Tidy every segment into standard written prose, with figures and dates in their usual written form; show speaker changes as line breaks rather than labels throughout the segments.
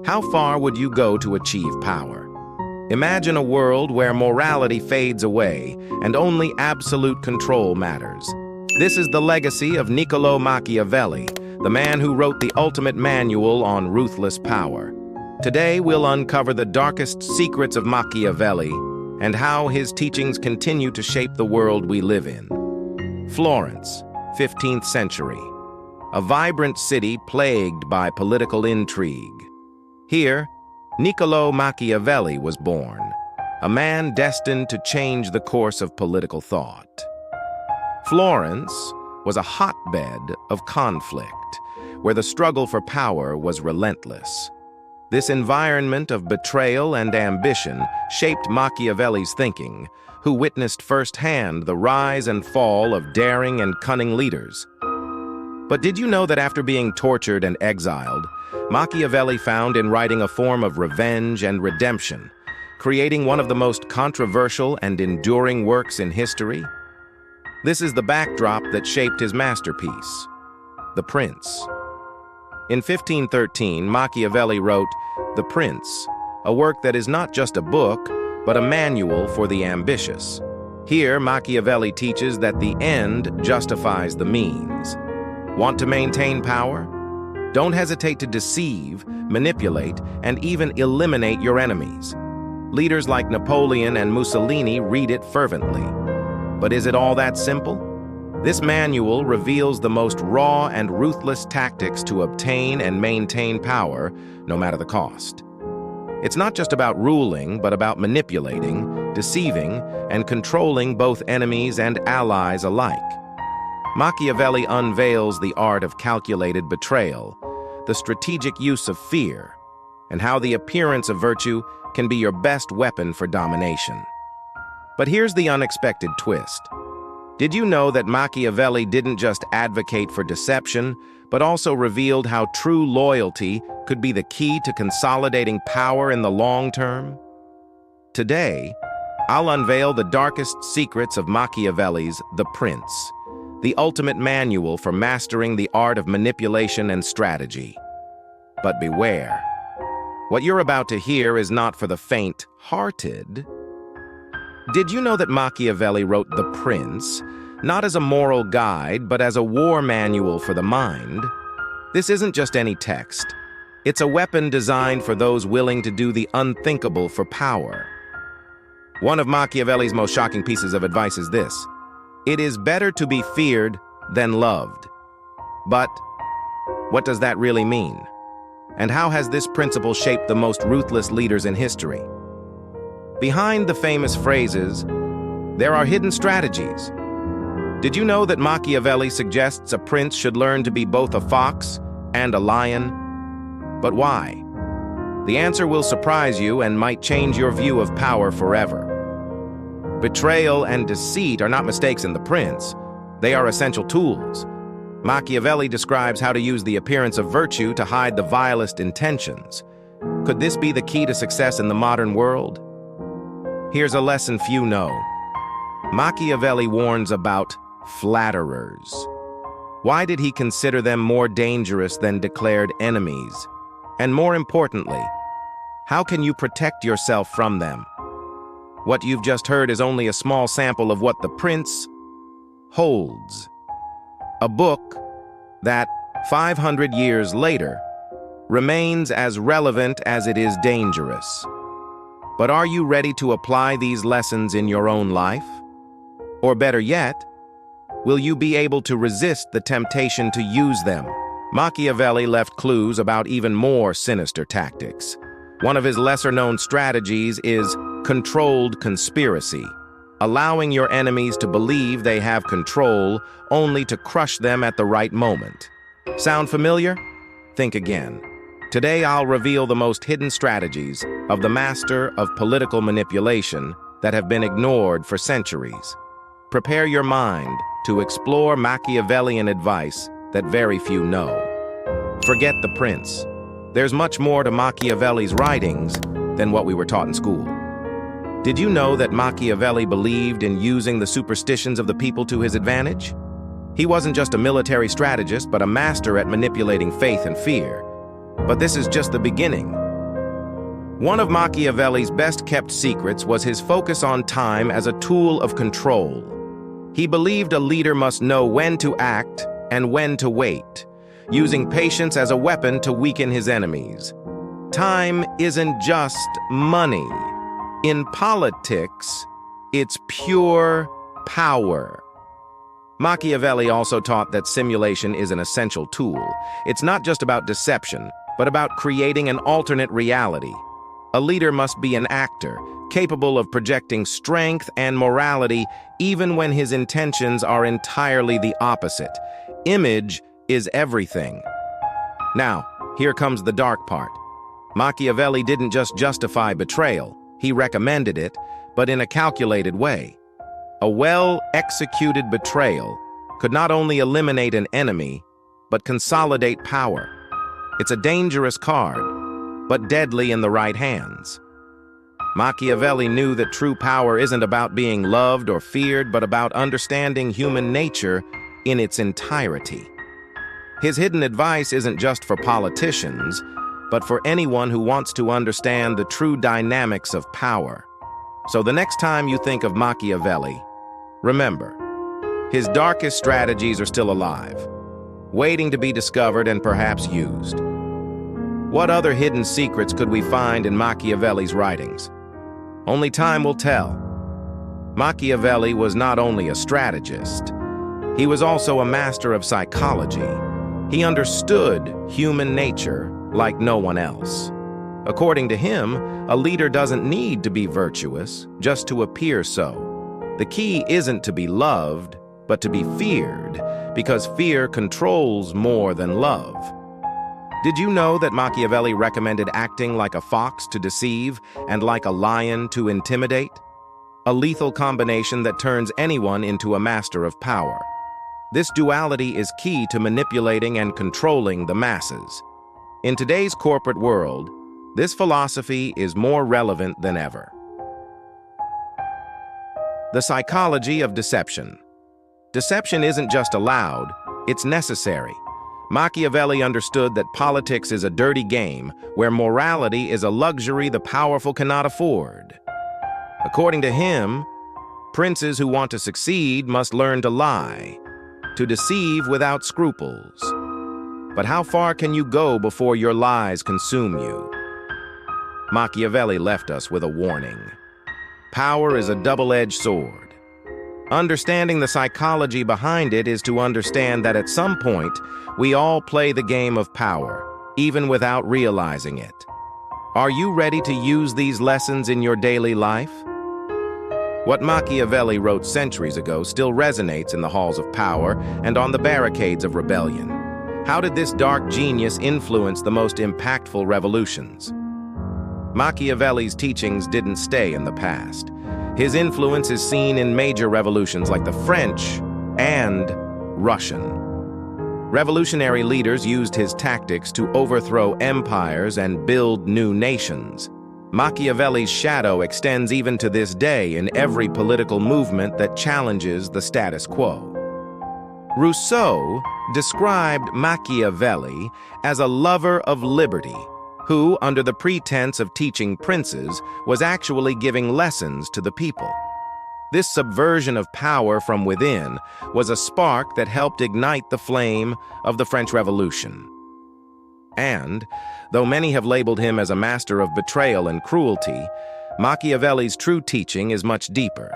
How far would you go to achieve power? Imagine a world where morality fades away and only absolute control matters. This is the legacy of Niccolò Machiavelli, the man who wrote the ultimate manual on ruthless power. Today, we'll uncover the darkest secrets of Machiavelli and how his teachings continue to shape the world we live in. Florence, 15th century. A vibrant city plagued by political intrigue. Here, Niccolò Machiavelli was born, a man destined to change the course of political thought. Florence was a hotbed of conflict, where the struggle for power was relentless. This environment of betrayal and ambition shaped Machiavelli's thinking, who witnessed firsthand the rise and fall of daring and cunning leaders. But did you know that after being tortured and exiled, Machiavelli found in writing a form of revenge and redemption, creating one of the most controversial and enduring works in history? This is the backdrop that shaped his masterpiece, The Prince. In 1513, Machiavelli wrote The Prince, a work that is not just a book, but a manual for the ambitious. Here, Machiavelli teaches that the end justifies the means. Want to maintain power? Don't hesitate to deceive, manipulate, and even eliminate your enemies. Leaders like Napoleon and Mussolini read it fervently. But is it all that simple? This manual reveals the most raw and ruthless tactics to obtain and maintain power, no matter the cost. It's not just about ruling, but about manipulating, deceiving, and controlling both enemies and allies alike. Machiavelli unveils the art of calculated betrayal, the strategic use of fear, and how the appearance of virtue can be your best weapon for domination. But here's the unexpected twist. Did you know that Machiavelli didn't just advocate for deception, but also revealed how true loyalty could be the key to consolidating power in the long term? Today, I'll unveil the darkest secrets of Machiavelli's The Prince, the ultimate manual for mastering the art of manipulation and strategy. But beware. What you're about to hear is not for the faint-hearted. Did you know that Machiavelli wrote The Prince, not as a moral guide, but as a war manual for the mind? This isn't just any text. It's a weapon designed for those willing to do the unthinkable for power. One of Machiavelli's most shocking pieces of advice is this: it is better to be feared than loved. But what does that really mean? And how has this principle shaped the most ruthless leaders in history? Behind the famous phrases, there are hidden strategies. Did you know that Machiavelli suggests a prince should learn to be both a fox and a lion? But why? The answer will surprise you and might change your view of power forever. Betrayal and deceit are not mistakes in The Prince. They are essential tools. Machiavelli describes how to use the appearance of virtue to hide the vilest intentions. Could this be the key to success in the modern world? Here's a lesson few know. Machiavelli warns about flatterers. Why did he consider them more dangerous than declared enemies? And more importantly, how can you protect yourself from them? What you've just heard is only a small sample of what The Prince holds. A book that, 500 years later, remains as relevant as it is dangerous. But are you ready to apply these lessons in your own life? Or better yet, will you be able to resist the temptation to use them? Machiavelli left clues about even more sinister tactics. One of his lesser-known strategies is controlled conspiracy, allowing your enemies to believe they have control only to crush them at the right moment. Sound familiar? Think again. Today I'll reveal the most hidden strategies of the master of political manipulation that have been ignored for centuries. Prepare your mind to explore Machiavellian advice that very few know. Forget The Prince. There's much more to Machiavelli's writings than what we were taught in school. Did you know that Machiavelli believed in using the superstitions of the people to his advantage? He wasn't just a military strategist, but a master at manipulating faith and fear. But this is just the beginning. One of Machiavelli's best-kept secrets was his focus on time as a tool of control. He believed a leader must know when to act and when to wait, using patience as a weapon to weaken his enemies. Time isn't just money. In politics, it's pure power. Machiavelli also taught that simulation is an essential tool. It's not just about deception, but about creating an alternate reality. A leader must be an actor, capable of projecting strength and morality even when his intentions are entirely the opposite. Image is everything. Now, here comes the dark part. Machiavelli didn't just justify betrayal, he recommended it, but in a calculated way. A well-executed betrayal could not only eliminate an enemy, but consolidate power. It's a dangerous card, but deadly in the right hands. Machiavelli knew that true power isn't about being loved or feared, but about understanding human nature in its entirety. His hidden advice isn't just for politicians, but for anyone who wants to understand the true dynamics of power. So the next time you think of Machiavelli, remember, his darkest strategies are still alive, waiting to be discovered and perhaps used. What other hidden secrets could we find in Machiavelli's writings? Only time will tell. Machiavelli was not only a strategist, he was also a master of psychology. He understood human nature like no one else. According to him, a leader doesn't need to be virtuous just to appear so. The key isn't to be loved, but to be feared, because fear controls more than love. Did you know that Machiavelli recommended acting like a fox to deceive and like a lion to intimidate? A lethal combination that turns anyone into a master of power. This duality is key to manipulating and controlling the masses. In today's corporate world, this philosophy is more relevant than ever. The psychology of deception. Deception isn't just allowed, it's necessary. Machiavelli understood that politics is a dirty game where morality is a luxury the powerful cannot afford. According to him, princes who want to succeed must learn to lie, to deceive without scruples. But how far can you go before your lies consume you? Machiavelli left us with a warning. Power is a double-edged sword. Understanding the psychology behind it is to understand that at some point, we all play the game of power, even without realizing it. Are you ready to use these lessons in your daily life? What Machiavelli wrote centuries ago still resonates in the halls of power and on the barricades of rebellion. How did this dark genius influence the most impactful revolutions? Machiavelli's teachings didn't stay in the past. His influence is seen in major revolutions like the French and Russian. Revolutionary leaders used his tactics to overthrow empires and build new nations. Machiavelli's shadow extends even to this day in every political movement that challenges the status quo. Rousseau described Machiavelli as a lover of liberty, who, under the pretense of teaching princes, was actually giving lessons to the people. This subversion of power from within was a spark that helped ignite the flame of the French Revolution. And, though many have labeled him as a master of betrayal and cruelty, Machiavelli's true teaching is much deeper.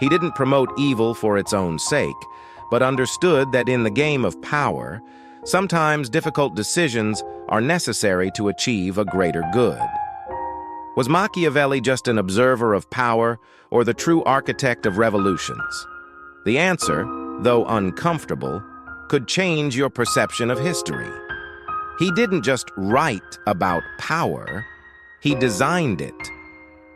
He didn't promote evil for its own sake, but understood that in the game of power, sometimes difficult decisions are necessary to achieve a greater good. Was Machiavelli just an observer of power or the true architect of revolutions? The answer, though uncomfortable, could change your perception of history. He didn't just write about power, he designed it.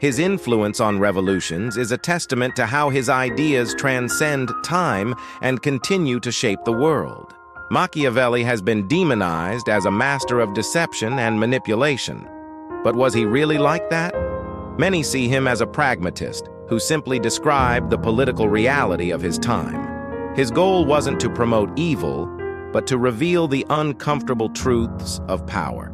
His influence on revolutions is a testament to how his ideas transcend time and continue to shape the world. Machiavelli has been demonized as a master of deception and manipulation. But was he really like that? Many see him as a pragmatist who simply described the political reality of his time. His goal wasn't to promote evil, but to reveal the uncomfortable truths of power.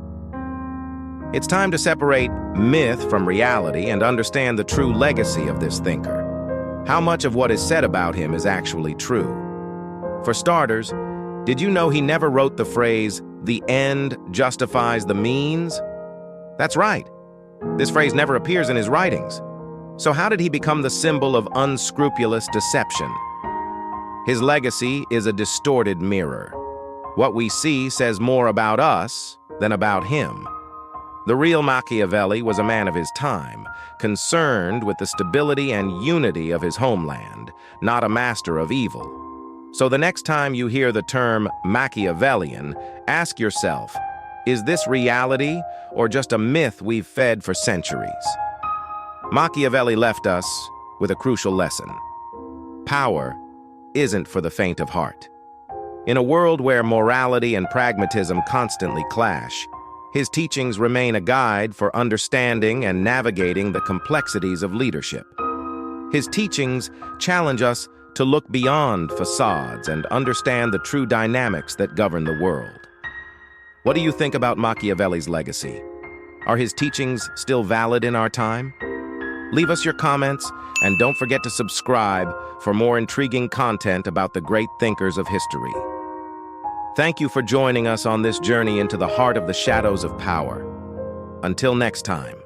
It's time to separate myth from reality and understand the true legacy of this thinker. How much of what is said about him is actually true? For starters, did you know he never wrote the phrase, "the end justifies the means"? That's right. This phrase never appears in his writings. So how did he become the symbol of unscrupulous deception? His legacy is a distorted mirror. What we see says more about us than about him. The real Machiavelli was a man of his time, concerned with the stability and unity of his homeland, not a master of evil. So the next time you hear the term Machiavellian, ask yourself, is this reality or just a myth we've fed for centuries? Machiavelli left us with a crucial lesson. Power isn't for the faint of heart. In a world where morality and pragmatism constantly clash, his teachings remain a guide for understanding and navigating the complexities of leadership. His teachings challenge us to look beyond facades and understand the true dynamics that govern the world. What do you think about Machiavelli's legacy? Are his teachings still valid in our time? Leave us your comments, and don't forget to subscribe for more intriguing content about the great thinkers of history. Thank you for joining us on this journey into the heart of the shadows of power. Until next time.